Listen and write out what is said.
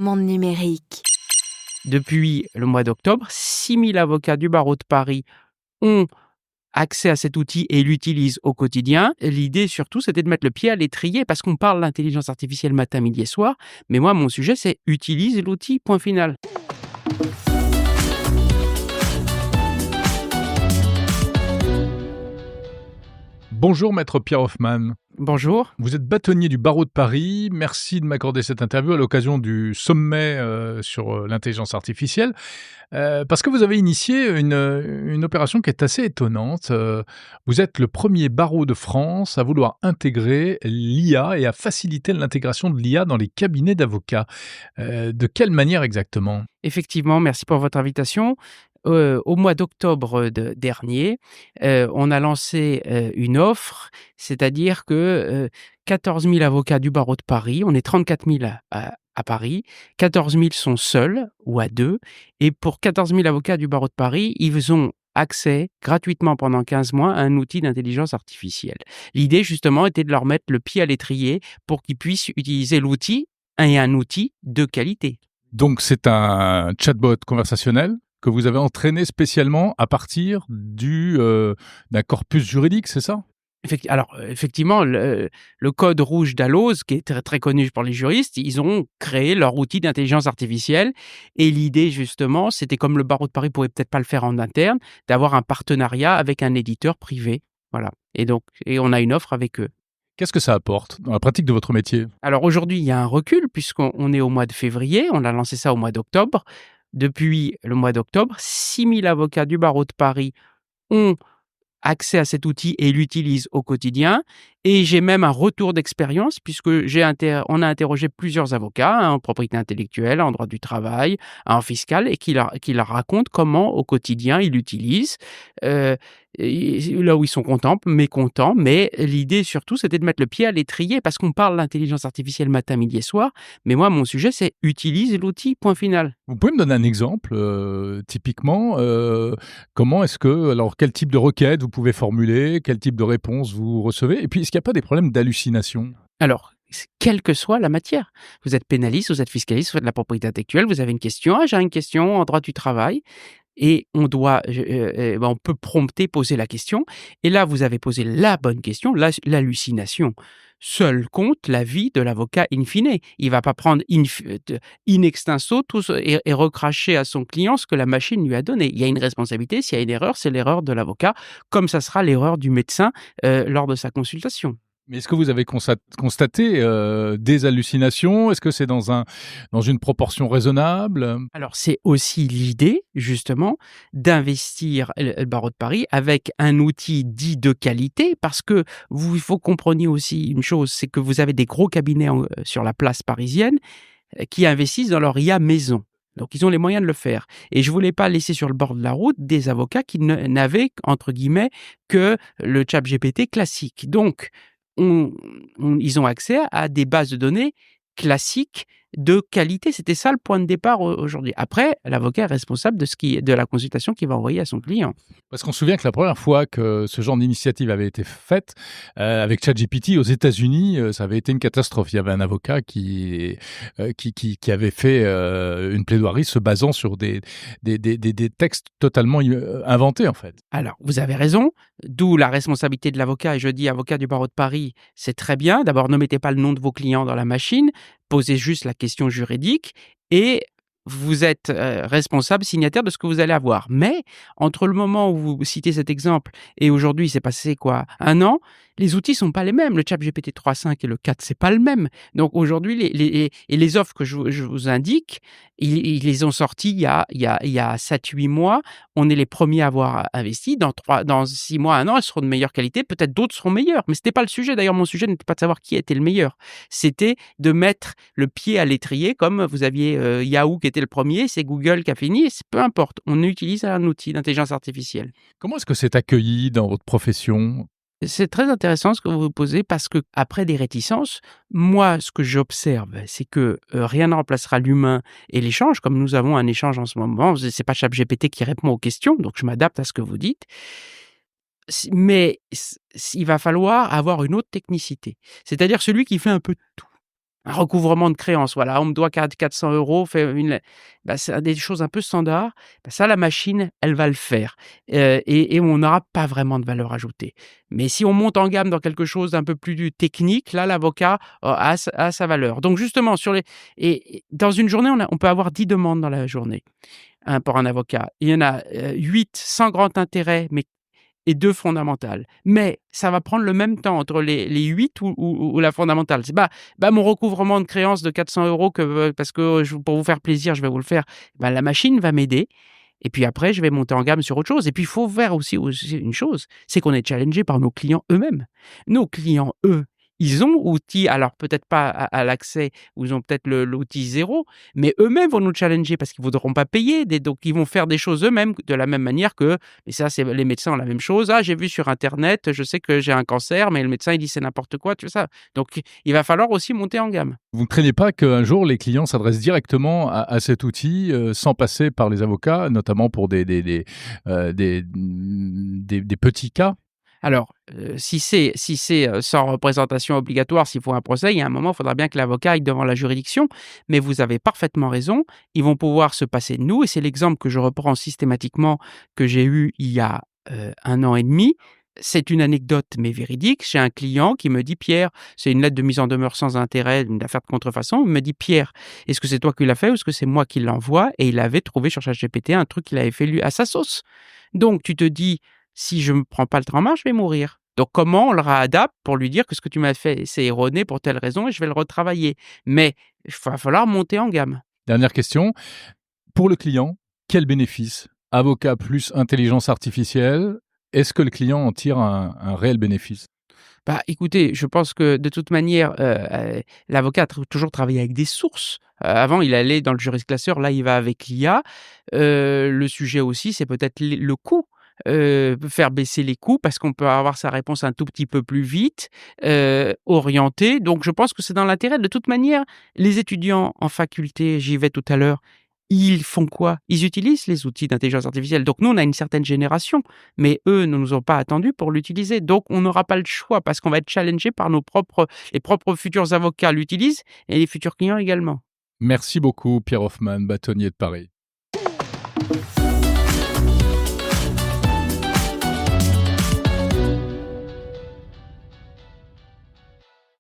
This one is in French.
Monde numérique. Depuis le mois d'octobre, 6000 avocats du barreau de Paris ont accès à cet outil et l'utilisent au quotidien. L'idée surtout, c'était de mettre le pied à l'étrier parce qu'on parle d'intelligence artificielle matin, midi et soir. Mais moi, mon sujet, c'est utilise l'outil, point final. Bonjour Maître Pierre Hoffman. Bonjour. Vous êtes bâtonnier du barreau de Paris. Merci de m'accorder cette interview à l'occasion du sommet sur l'intelligence artificielle. Parce que vous avez initié une opération qui est assez étonnante. Vous êtes le premier barreau de France à vouloir intégrer l'IA et à faciliter l'intégration de l'IA dans les cabinets d'avocats. De quelle manière exactement ? Effectivement, merci pour votre invitation. Au mois d'octobre dernier, on a lancé une offre, c'est-à-dire que 14 000 avocats du barreau de Paris, on est 34 000 à Paris, 14 000 sont seuls ou à deux, et pour 14 000 avocats du barreau de Paris, ils ont accès gratuitement pendant 15 mois à un outil d'intelligence artificielle. L'idée, justement, était de leur mettre le pied à l'étrier pour qu'ils puissent utiliser l'outil et un outil de qualité. Donc c'est un chatbot conversationnel que vous avez entraîné spécialement à partir d'un corpus juridique, c'est ça ? Alors, effectivement, le code rouge d'Alloz, qui est très, très connu pour les juristes, ils ont créé leur outil d'intelligence artificielle. Et l'idée, justement, c'était, comme le barreau de Paris pourrait peut-être pas le faire en interne, d'avoir un partenariat avec un éditeur privé. Voilà. Et on a une offre avec eux. Qu'est-ce que ça apporte dans la pratique de votre métier ? Alors aujourd'hui, il y a un recul puisqu'on est au mois de février. On a lancé ça au mois d'octobre. Depuis le mois d'octobre, 6000 avocats du barreau de Paris ont accès à cet outil et l'utilisent au quotidien. Et j'ai même un retour d'expérience puisque on a interrogé plusieurs avocats en propriété intellectuelle, en droit du travail, en fiscal, et qui leur racontent comment au quotidien ils l'utilisent. Là où ils sont contents, mécontents, mais l'idée surtout, c'était de mettre le pied à l'étrier parce qu'on parle d'intelligence artificielle matin, midi et soir. Mais moi, mon sujet, c'est utilise l'outil, point final. Vous pouvez me donner un exemple, typiquement, alors quel type de requête vous pouvez formuler, quel type de réponse vous recevez, et puis est-ce qu'il n'y a pas des problèmes d'hallucination ? Alors, quelle que soit la matière. Vous êtes pénaliste, vous êtes fiscaliste, vous faites de la propriété intellectuelle, vous avez une question. Ah, j'ai une question en droit du travail. Et on peut prompter, poser la question. Et là, vous avez posé la bonne question, l'hallucination. Seul compte l'avis de l'avocat in fine. Il ne va pas prendre in extenso et recracher à son client ce que la machine lui a donné. Il y a une responsabilité. S'il y a une erreur, c'est l'erreur de l'avocat, comme ça sera l'erreur du médecin lors de sa consultation. Mais est-ce que vous avez constaté des hallucinations ? Est-ce que c'est dans une proportion raisonnable ? Alors, c'est aussi l'idée, justement, d'investir le barreau de Paris avec un outil dit de qualité, parce que il faut comprendre aussi une chose, c'est que vous avez des gros cabinets sur la place parisienne qui investissent dans leur IA maison. Donc, ils ont les moyens de le faire. Et je voulais pas laisser sur le bord de la route des avocats qui n'avaient, entre guillemets, que le ChatGPT classique. Donc, ils ont accès à des bases de données classiques de qualité. C'était ça le point de départ aujourd'hui. Après, l'avocat est responsable de la consultation qu'il va envoyer à son client. Parce qu'on se souvient que la première fois que ce genre d'initiative avait été faite avec ChatGPT aux États-Unis, ça avait été une catastrophe. Il y avait un avocat qui avait fait une plaidoirie se basant sur des textes totalement inventés en fait. Alors, vous avez raison, d'où la responsabilité de l'avocat. Et je dis, avocat du barreau de Paris, c'est très bien. D'abord, ne mettez pas le nom de vos clients dans la machine, posez juste la question juridique et vous êtes responsable, signataire de ce que vous allez avoir. Mais entre le moment où vous citez cet exemple et aujourd'hui, il s'est passé quoi ? 1 an ? Les outils sont pas les mêmes. Le ChatGPT 3.5 et le 4, c'est pas le même. Donc aujourd'hui, les offres que je vous indique, ils les ont sorties il y a 7-8 mois. On est les premiers à avoir investi. Dans 6 mois, 1 an, elles seront de meilleure qualité. Peut-être d'autres seront meilleures. Mais c'était pas le sujet. D'ailleurs, mon sujet n'était pas de savoir qui était le meilleur. C'était de mettre le pied à l'étrier, comme vous aviez Yahoo qui était le premier, c'est Google qui a fini. Et peu importe. On utilise un outil d'intelligence artificielle. Comment est-ce que c'est accueilli dans votre profession ? C'est très intéressant ce que vous posez parce que après des réticences, moi, ce que j'observe, c'est que rien ne remplacera l'humain et l'échange, comme nous avons un échange en ce moment. C'est pas ChatGPT qui répond aux questions, donc je m'adapte à ce que vous dites. Mais il va falloir avoir une autre technicité, c'est-à-dire celui qui fait un peu tout. Un recouvrement de créances, voilà, on me doit 400 €, c'est des choses un peu standards. Bah, ça, la machine, elle va le faire, et on n'aura pas vraiment de valeur ajoutée. Mais si on monte en gamme dans quelque chose d'un peu plus technique, là, l'avocat a sa valeur. Donc justement et dans une journée, on peut avoir 10 demandes dans la journée, hein, pour un avocat. Il y en a, 8 sans grand intérêt, mais et 2 fondamentales. Mais ça va prendre le même temps entre les 8 ou la fondamentale. C'est mon recouvrement de créances de 400 € parce que pour vous faire plaisir, je vais vous le faire. La machine va m'aider et puis après, je vais monter en gamme sur autre chose. Et puis, il faut voir aussi une chose, c'est qu'on est challengé par nos clients eux-mêmes. Nos clients, eux, ils ont outils, alors peut-être pas à l'accès, ou ils ont peut-être l'outil zéro, mais eux-mêmes vont nous challenger parce qu'ils ne voudront pas payer. Donc, ils vont faire des choses eux-mêmes de la même manière et ça, c'est les médecins ont la même chose. Ah, j'ai vu sur Internet, je sais que j'ai un cancer, mais le médecin, il dit c'est n'importe quoi, tu vois ça. Donc, il va falloir aussi monter en gamme. Vous ne craignez pas qu'un jour les clients s'adressent directement à cet outil, sans passer par les avocats, notamment pour des petits cas? Alors, si c'est sans représentation obligatoire, s'il faut un procès, il y a un moment, il faudra bien que l'avocat aille devant la juridiction. Mais vous avez parfaitement raison, ils vont pouvoir se passer de nous et c'est l'exemple que je reprends systématiquement, que j'ai eu il y a, 1 an et demi. C'est une anecdote, mais véridique. J'ai un client qui me dit: «Pierre», c'est une lettre de mise en demeure sans intérêt, une affaire de contrefaçon. Il me dit: «Pierre, est-ce que c'est toi qui l'as fait ou est-ce que c'est moi qui l'envoie?» Et il avait trouvé sur ChatGPT un truc qu'il avait fait lui à sa sauce. Donc tu te dis: si je ne prends pas le train en marche, je vais mourir. Donc comment on le réadapte pour lui dire que ce que tu m'as fait, c'est erroné pour telle raison et je vais le retravailler. Mais il va falloir monter en gamme. Dernière question, pour le client, quel bénéfice? Avocat plus intelligence artificielle, est-ce que le client en tire un réel bénéfice? Écoutez, je pense que de toute manière, l'avocat a toujours travaillé avec des sources. Avant, il allait dans le jurisclasseur, là, il va avec l'IA. Le sujet aussi, c'est peut-être le coût. Faire baisser les coûts parce qu'on peut avoir sa réponse un tout petit peu plus vite, orientée. Donc je pense que c'est dans l'intérêt. De toute manière, les étudiants en faculté, j'y vais tout à l'heure, ils font quoi? Ils utilisent les outils d'intelligence artificielle. Donc nous, on a une certaine génération, mais eux ne nous ont pas attendus pour l'utiliser. Donc on n'aura pas le choix parce qu'on va être challengé par les propres futurs avocats l'utilisent et les futurs clients également. Merci beaucoup Pierre Hoffmann, bâtonnier de Paris.